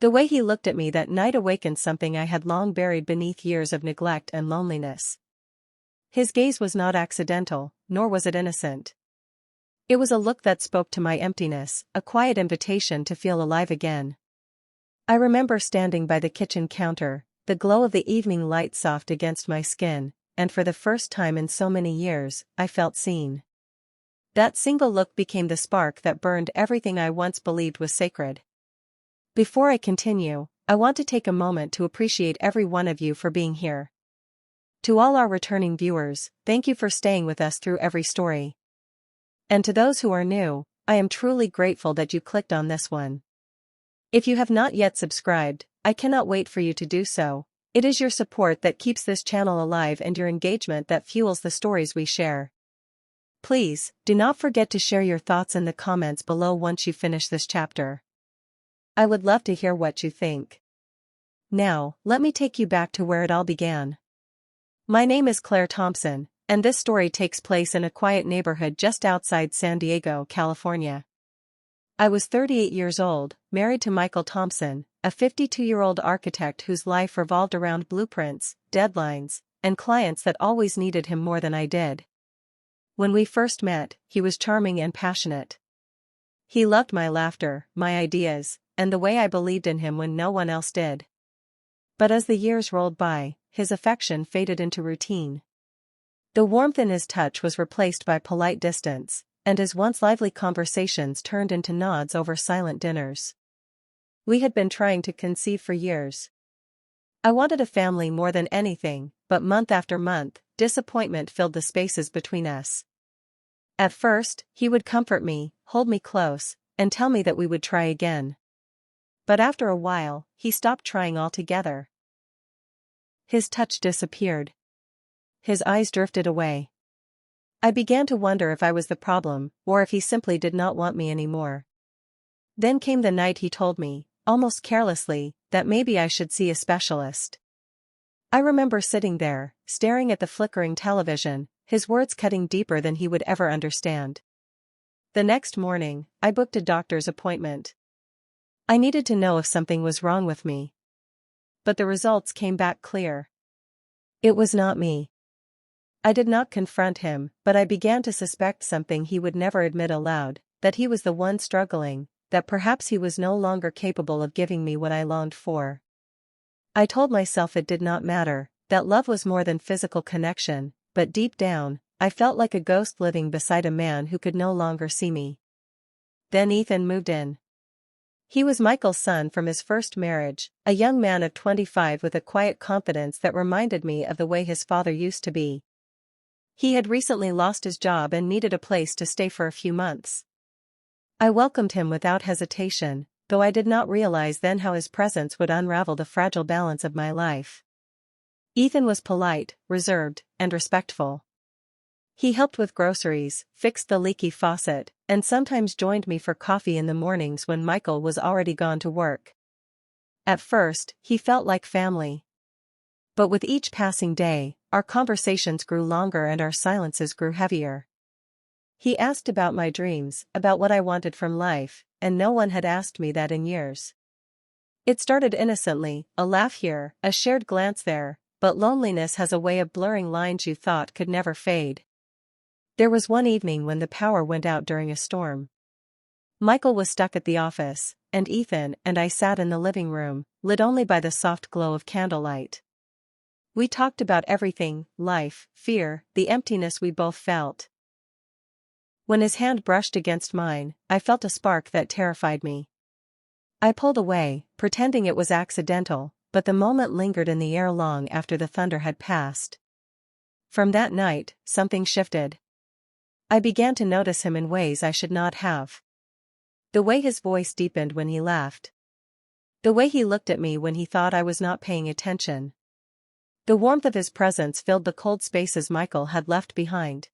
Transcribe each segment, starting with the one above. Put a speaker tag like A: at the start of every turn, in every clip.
A: The way he looked at me that night awakened something I had long buried beneath years of neglect and loneliness. His gaze was not accidental, nor was it innocent. It was a look that spoke to my emptiness, a quiet invitation to feel alive again. I remember standing by the kitchen counter, the glow of the evening light soft against my skin, and for the first time in so many years, I felt seen. That single look became the spark that burned everything I once believed was sacred. Before I continue, I want to take a moment to appreciate every one of you for being here. To all our returning viewers, thank you for staying with us through every story. And to those who are new, I am truly grateful that you clicked on this one. If you have not yet subscribed, I cannot wait for you to do so. It is your support that keeps this channel alive and your engagement that fuels the stories we share. Please, do not forget to share your thoughts in the comments below once you finish this chapter. I would love to hear what you think. Now, let me take you back to where it all began. My name is Claire Thompson, and this story takes place in a quiet neighborhood just outside San Diego, California. I was 38 years old, married to Michael Thompson, a 52-year-old architect whose life revolved around blueprints, deadlines, and clients that always needed him more than I did. When we first met, he was charming and passionate. He loved my laughter, my ideas, and the way I believed in him when no one else did. But as the years rolled by, his affection faded into routine. The warmth in his touch was replaced by polite distance, and his once lively conversations turned into nods over silent dinners. We had been trying to conceive for years. I wanted a family more than anything, but month after month, disappointment filled the spaces between us. At first, he would comfort me, hold me close, and tell me that we would try again. But after a while, he stopped trying altogether. His touch disappeared. His eyes drifted away. I began to wonder if I was the problem, or if he simply did not want me anymore. Then came the night he told me, almost carelessly, that maybe I should see a specialist. I remember sitting there, staring at the flickering television, his words cutting deeper than he would ever understand. The next morning, I booked a doctor's appointment. I needed to know if something was wrong with me. But the results came back clear. It was not me. I did not confront him, but I began to suspect something he would never admit aloud, that he was the one struggling, that perhaps he was no longer capable of giving me what I longed for. I told myself it did not matter, that love was more than physical connection, but deep down, I felt like a ghost living beside a man who could no longer see me. Then Ethan moved in. He was Michael's son from his first marriage, a young man of 25 with a quiet confidence that reminded me of the way his father used to be. He had recently lost his job and needed a place to stay for a few months. I welcomed him without hesitation, though I did not realize then how his presence would unravel the fragile balance of my life. Ethan was polite, reserved, and respectful. He helped with groceries, fixed the leaky faucet, and sometimes joined me for coffee in the mornings when Michael was already gone to work. At first, he felt like family. But with each passing day, our conversations grew longer and our silences grew heavier. He asked about my dreams, about what I wanted from life, and no one had asked me that in years. It started innocently, a laugh here, a shared glance there, but loneliness has a way of blurring lines you thought could never fade. There was one evening when the power went out during a storm. Michael was stuck at the office, and Ethan and I sat in the living room, lit only by the soft glow of candlelight. We talked about everything, life, fear, the emptiness we both felt. When his hand brushed against mine, I felt a spark that terrified me. I pulled away, pretending it was accidental, but the moment lingered in the air long after the thunder had passed. From that night, something shifted. I began to notice him in ways I should not have. The way his voice deepened when he laughed. The way he looked at me when he thought I was not paying attention. The warmth of his presence filled the cold spaces Michael had left behind.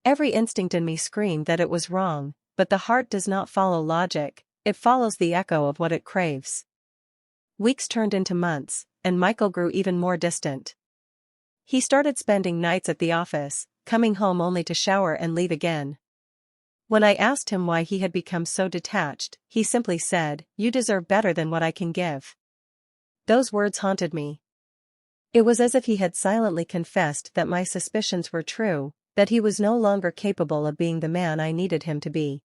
A: Every instinct in me screamed that it was wrong, but the heart does not follow logic, it follows the echo of what it craves. Weeks turned into months, and Michael grew even more distant. He started spending nights at the office, coming home only to shower and leave again. When I asked him why he had become so detached, he simply said, "You deserve better than what I can give." Those words haunted me. It was as if he had silently confessed that my suspicions were true, that he was no longer capable of being the man I needed him to be.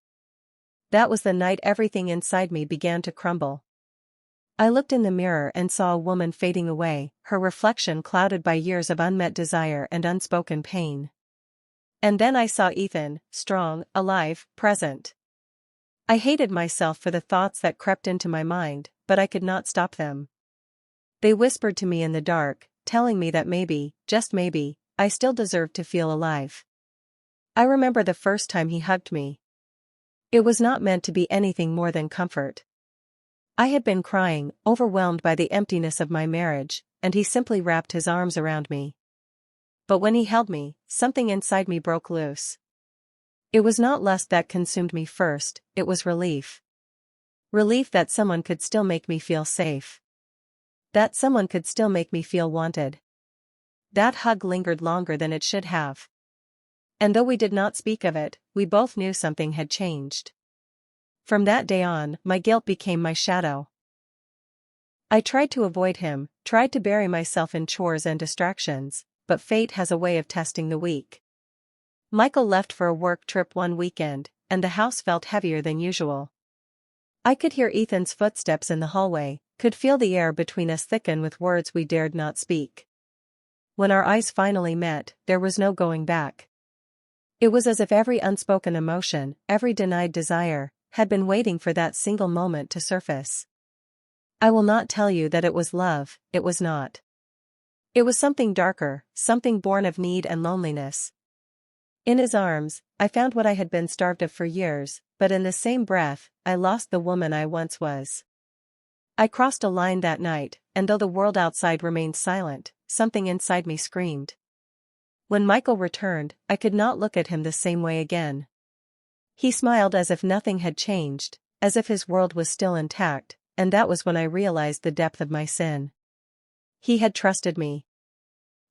A: That was the night everything inside me began to crumble. I looked in the mirror and saw a woman fading away, her reflection clouded by years of unmet desire and unspoken pain. And then I saw Ethan, strong, alive, present. I hated myself for the thoughts that crept into my mind, but I could not stop them. They whispered to me in the dark, telling me that maybe, just maybe, I still deserved to feel alive. I remember the first time he hugged me. It was not meant to be anything more than comfort. I had been crying, overwhelmed by the emptiness of my marriage, and he simply wrapped his arms around me. But when he held me, something inside me broke loose. It was not lust that consumed me first, it was relief. Relief that someone could still make me feel safe. That someone could still make me feel wanted. That hug lingered longer than it should have. And though we did not speak of it, we both knew something had changed. From that day on, my guilt became my shadow. I tried to avoid him, tried to bury myself in chores and distractions, but fate has a way of testing the weak. Michael left for a work trip one weekend, and the house felt heavier than usual. I could hear Ethan's footsteps in the hallway, could feel the air between us thicken with words we dared not speak. When our eyes finally met, there was no going back. It was as if every unspoken emotion, every denied desire, had been waiting for that single moment to surface. I will not tell you that it was love, it was not. It was something darker, something born of need and loneliness. In his arms, I found what I had been starved of for years, but in the same breath, I lost the woman I once was. I crossed a line that night, and though the world outside remained silent, something inside me screamed. When Michael returned, I could not look at him the same way again. He smiled as if nothing had changed, as if his world was still intact, and that was when I realized the depth of my sin. He had trusted me.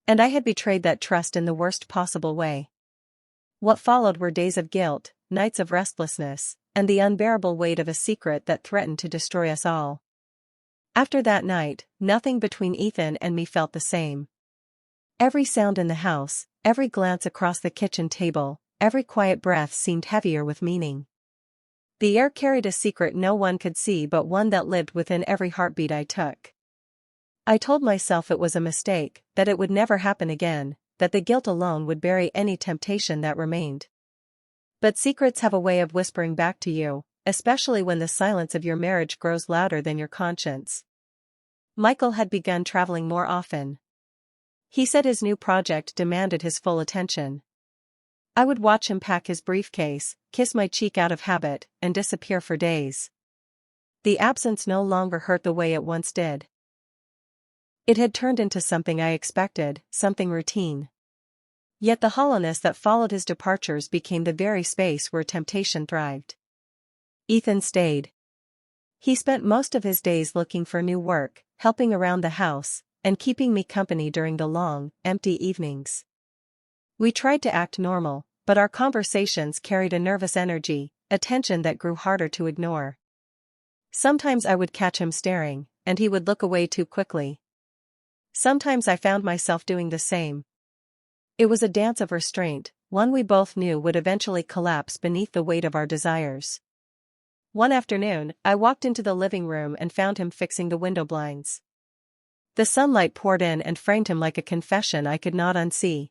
A: And I had betrayed that trust in the worst possible way. What followed were days of guilt, nights of restlessness, and the unbearable weight of a secret that threatened to destroy us all. After that night, nothing between Ethan and me felt the same. Every sound in the house, every glance across the kitchen table, every quiet breath seemed heavier with meaning. The air carried a secret no one could see but one that lived within every heartbeat I took. I told myself it was a mistake, that it would never happen again, that the guilt alone would bury any temptation that remained. But secrets have a way of whispering back to you, especially when the silence of your marriage grows louder than your conscience. Michael had begun traveling more often. He said his new project demanded his full attention. I would watch him pack his briefcase, kiss my cheek out of habit, and disappear for days. The absence no longer hurt the way it once did. It had turned into something I expected, something routine. Yet the hollowness that followed his departures became the very space where temptation thrived. Ethan stayed. He spent most of his days looking for new work, helping around the house, and keeping me company during the long, empty evenings. We tried to act normal, but our conversations carried a nervous energy, a tension that grew harder to ignore. Sometimes I would catch him staring, and he would look away too quickly. Sometimes I found myself doing the same. It was a dance of restraint, one we both knew would eventually collapse beneath the weight of our desires. One afternoon, I walked into the living room and found him fixing the window blinds. The sunlight poured in and framed him like a confession I could not unsee.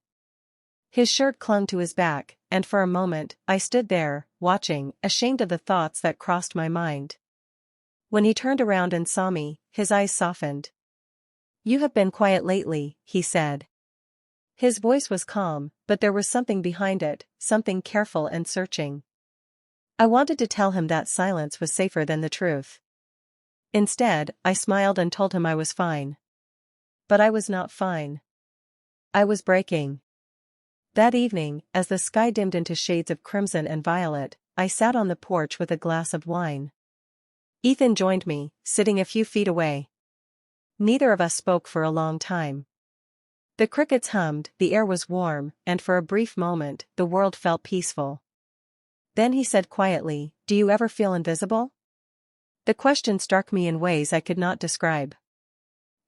A: His shirt clung to his back, and for a moment, I stood there, watching, ashamed of the thoughts that crossed my mind. When he turned around and saw me, his eyes softened. "You have been quiet lately," he said. His voice was calm, but there was something behind it, something careful and searching. I wanted to tell him that silence was safer than the truth. Instead, I smiled and told him I was fine. But I was not fine. I was breaking. That evening, as the sky dimmed into shades of crimson and violet, I sat on the porch with a glass of wine. Ethan joined me, sitting a few feet away. Neither of us spoke for a long time. The crickets hummed, the air was warm, and for a brief moment, the world felt peaceful. Then he said quietly, "Do you ever feel invisible?" The question struck me in ways I could not describe.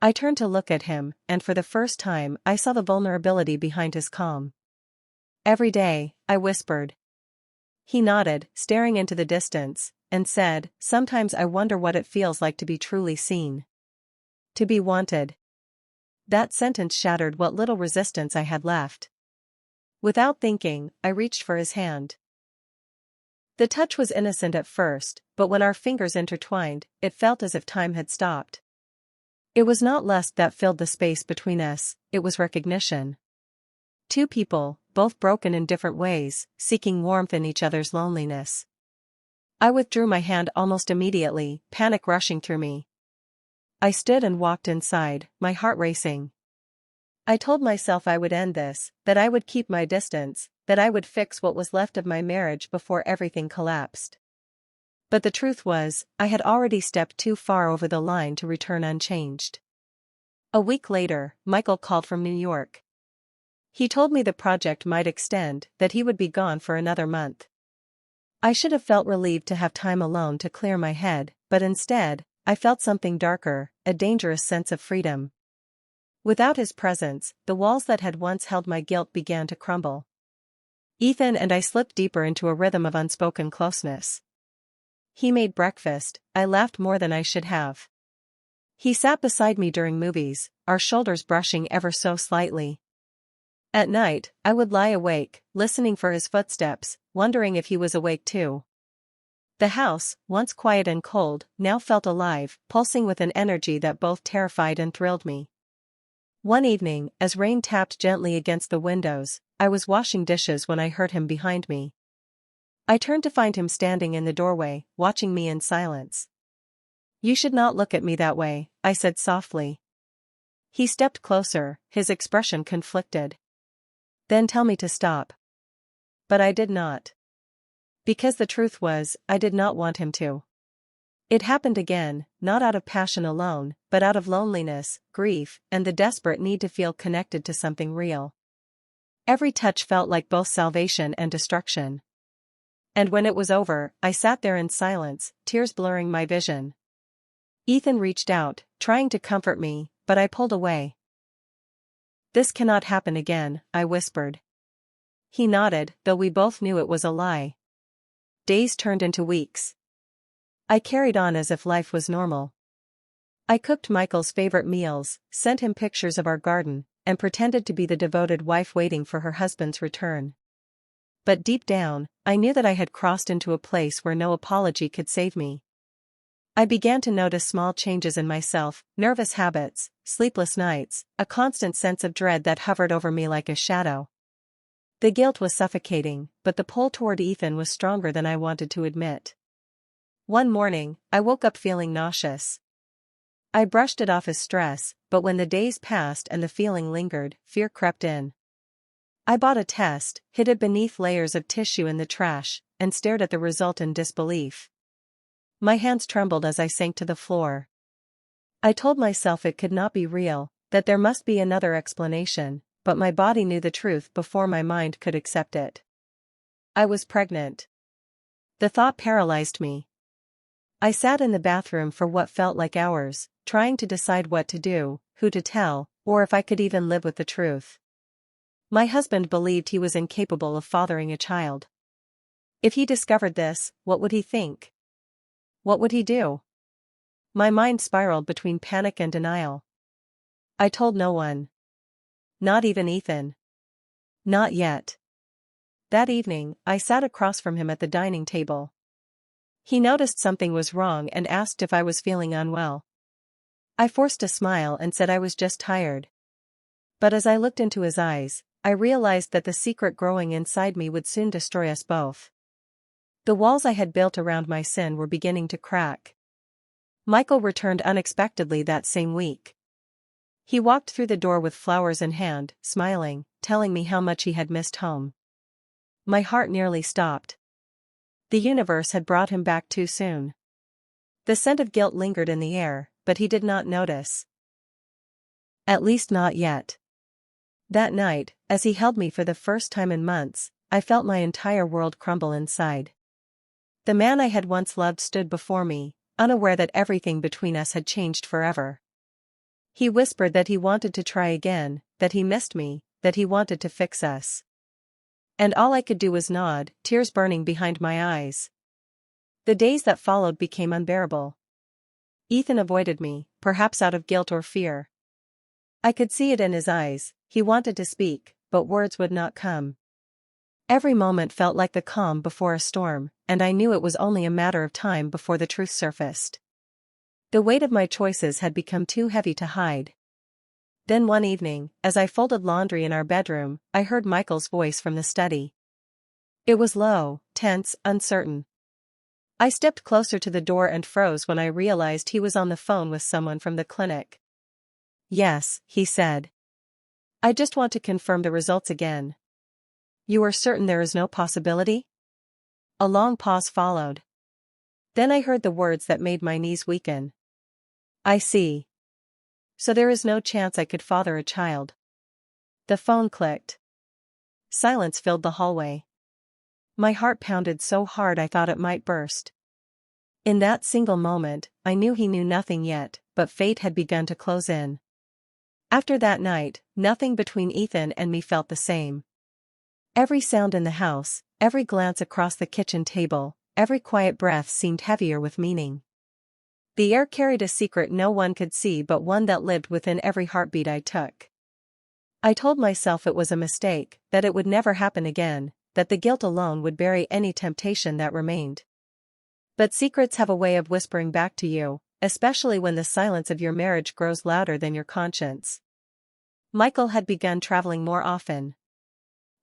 A: I turned to look at him, and for the first time I saw the vulnerability behind his calm. "Every day," I whispered. He nodded, staring into the distance, and said, "Sometimes I wonder what it feels like to be truly seen. To be wanted." That sentence shattered what little resistance I had left. Without thinking, I reached for his hand. The touch was innocent at first, but when our fingers intertwined, it felt as if time had stopped. It was not lust that filled the space between us, it was recognition. Two people, both broken in different ways, seeking warmth in each other's loneliness. I withdrew my hand almost immediately, panic rushing through me. I stood and walked inside, my heart racing. I told myself I would end this, that I would keep my distance, that I would fix what was left of my marriage before everything collapsed. But the truth was, I had already stepped too far over the line to return unchanged. A week later, Michael called from New York. He told me the project might extend, that he would be gone for another month. I should have felt relieved to have time alone to clear my head, but instead, I felt something darker, a dangerous sense of freedom. Without his presence, the walls that had once held my guilt began to crumble. Ethan and I slipped deeper into a rhythm of unspoken closeness. He made breakfast, I laughed more than I should have. He sat beside me during movies, our shoulders brushing ever so slightly. At night, I would lie awake, listening for his footsteps, wondering if he was awake too. The house, once quiet and cold, now felt alive, pulsing with an energy that both terrified and thrilled me. One evening, as rain tapped gently against the windows, I was washing dishes when I heard him behind me. I turned to find him standing in the doorway, watching me in silence. "You should not look at me that way," I said softly. He stepped closer, his expression conflicted. "Then tell me to stop." But I did not. Because the truth was, I did not want him to. It happened again, not out of passion alone, but out of loneliness, grief, and the desperate need to feel connected to something real. Every touch felt like both salvation and destruction. And when it was over, I sat there in silence, tears blurring my vision. Ethan reached out, trying to comfort me, but I pulled away. "This cannot happen again," I whispered. He nodded, though we both knew it was a lie. Days turned into weeks. I carried on as if life was normal. I cooked Michael's favorite meals, sent him pictures of our garden, and pretended to be the devoted wife waiting for her husband's return. But deep down, I knew that I had crossed into a place where no apology could save me. I began to notice small changes in myself, nervous habits, sleepless nights, a constant sense of dread that hovered over me like a shadow. The guilt was suffocating, but the pull toward Ethan was stronger than I wanted to admit. One morning, I woke up feeling nauseous. I brushed it off as stress, but when the days passed and the feeling lingered, fear crept in. I bought a test, hid it beneath layers of tissue in the trash, and stared at the result in disbelief. My hands trembled as I sank to the floor. I told myself it could not be real, that there must be another explanation, but my body knew the truth before my mind could accept it. I was pregnant. The thought paralyzed me. I sat in the bathroom for what felt like hours, trying to decide what to do, who to tell, or if I could even live with the truth. My husband believed he was incapable of fathering a child. If he discovered this, what would he think? What would he do? My mind spiraled between panic and denial. I told no one. Not even Ethan. Not yet. That evening, I sat across from him at the dining table. He noticed something was wrong and asked if I was feeling unwell. I forced a smile and said I was just tired. But as I looked into his eyes, I realized that the secret growing inside me would soon destroy us both. The walls I had built around my sin were beginning to crack. Michael returned unexpectedly that same week. He walked through the door with flowers in hand, smiling, telling me how much he had missed home. My heart nearly stopped. The universe had brought him back too soon. The scent of guilt lingered in the air, but he did not notice. At least not yet. That night, as he held me for the first time in months, I felt my entire world crumble inside. The man I had once loved stood before me, unaware that everything between us had changed forever. He whispered that he wanted to try again, that he missed me, that he wanted to fix us. And all I could do was nod, tears burning behind my eyes. The days that followed became unbearable. Ethan avoided me, perhaps out of guilt or fear. I could see it in his eyes. He wanted to speak, but words would not come. Every moment felt like the calm before a storm, and I knew it was only a matter of time before the truth surfaced. The weight of my choices had become too heavy to hide. Then one evening, as I folded laundry in our bedroom, I heard Michael's voice from the study. It was low, tense, uncertain. I stepped closer to the door and froze when I realized he was on the phone with someone from the clinic. "Yes," he said. "I just want to confirm the results again." "You are certain there is no possibility?" A long pause followed. Then I heard the words that made my knees weaken. "I see. So there is no chance I could father a child." The phone clicked. Silence filled the hallway. My heart pounded so hard I thought it might burst. In that single moment, I knew he knew nothing yet, but fate had begun to close in. After that night, nothing between Ethan and me felt the same. Every sound in the house, every glance across the kitchen table, every quiet breath seemed heavier with meaning. The air carried a secret no one could see but one that lived within every heartbeat I took. I told myself it was a mistake, that it would never happen again, that the guilt alone would bury any temptation that remained. But secrets have a way of whispering back to you, especially when the silence of your marriage grows louder than your conscience. Michael had begun traveling more often.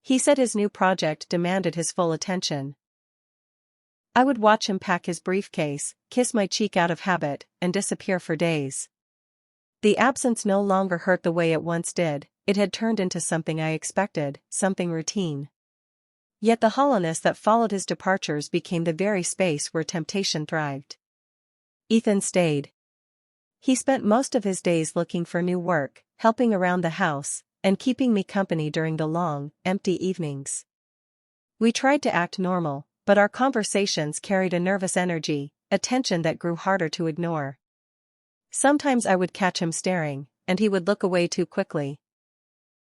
A: He said his new project demanded his full attention. I would watch him pack his briefcase, kiss my cheek out of habit, and disappear for days. The absence no longer hurt the way it once did. It had turned into something I expected, something routine. Yet the hollowness that followed his departures became the very space where temptation thrived. Ethan stayed. He spent most of his days looking for new work, helping around the house, and keeping me company during the long, empty evenings. We tried to act normal, but our conversations carried a nervous energy, a tension that grew harder to ignore. Sometimes I would catch him staring, and he would look away too quickly.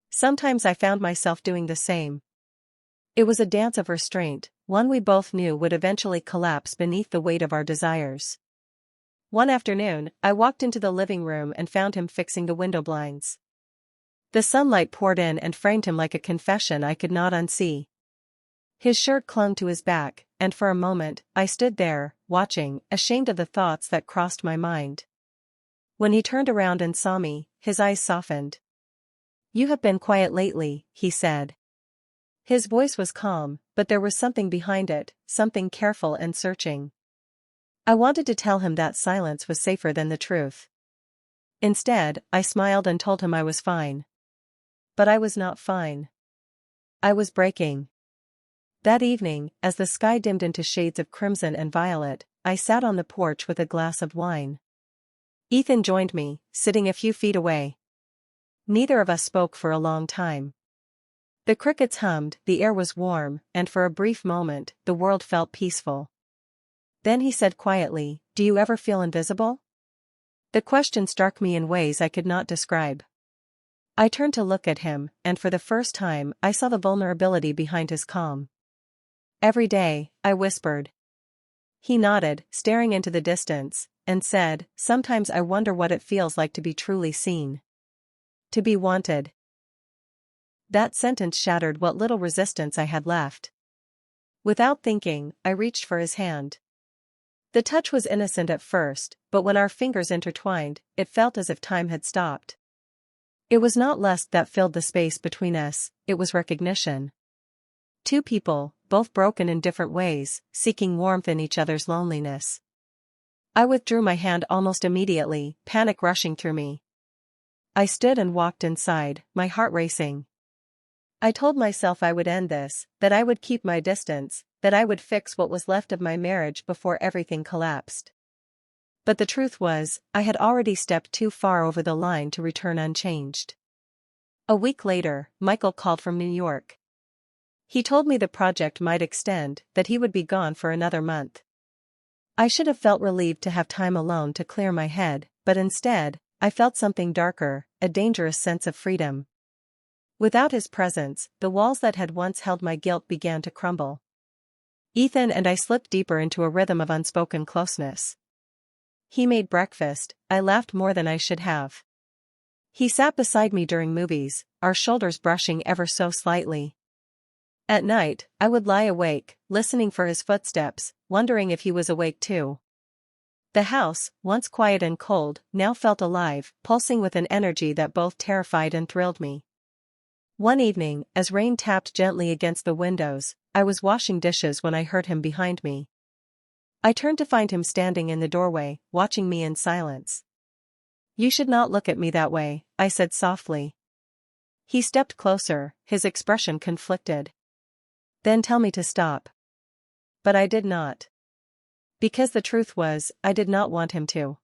A: Sometimes I found myself doing the same. It was a dance of restraint, one we both knew would eventually collapse beneath the weight of our desires. One afternoon, I walked into the living room and found him fixing the window blinds. The sunlight poured in and framed him like a confession I could not unsee. His shirt clung to his back, and for a moment, I stood there, watching, ashamed of the thoughts that crossed my mind. When he turned around and saw me, his eyes softened. "You have been quiet lately," he said. His voice was calm, but there was something behind it, something careful and searching. I wanted to tell him that silence was safer than the truth. Instead, I smiled and told him I was fine. But I was not fine. I was breaking. That evening, as the sky dimmed into shades of crimson and violet, I sat on the porch with a glass of wine. Ethan joined me, sitting a few feet away. Neither of us spoke for a long time. The crickets hummed, the air was warm, and for a brief moment, the world felt peaceful. Then he said quietly, "Do you ever feel invisible?" The question struck me in ways I could not describe. I turned to look at him, and for the first time, I saw the vulnerability behind his calm. "Every day," I whispered. He nodded, staring into the distance, and said, "Sometimes I wonder what it feels like to be truly seen. To be wanted." That sentence shattered what little resistance I had left. Without thinking, I reached for his hand. The touch was innocent at first, but when our fingers intertwined, it felt as if time had stopped. It was not lust that filled the space between us, it was recognition. Two people, both broken in different ways, seeking warmth in each other's loneliness. I withdrew my hand almost immediately, panic rushing through me. I stood and walked inside, my heart racing. I told myself I would end this, that I would keep my distance, that I would fix what was left of my marriage before everything collapsed. But the truth was, I had already stepped too far over the line to return unchanged. A week later, Michael called from New York. He told me the project might extend, that he would be gone for another month. I should have felt relieved to have time alone to clear my head, but instead, I felt something darker, a dangerous sense of freedom. Without his presence, the walls that had once held my guilt began to crumble. Ethan and I slipped deeper into a rhythm of unspoken closeness. He made breakfast, I laughed more than I should have. He sat beside me during movies, our shoulders brushing ever so slightly. At night, I would lie awake, listening for his footsteps, wondering if he was awake too. The house, once quiet and cold, now felt alive, pulsing with an energy that both terrified and thrilled me. One evening, as rain tapped gently against the windows, I was washing dishes when I heard him behind me. I turned to find him standing in the doorway, watching me in silence. "You should not look at me that way," I said softly. He stepped closer, his expression conflicted. "Then tell me to stop." But I did not. Because the truth was, I did not want him to.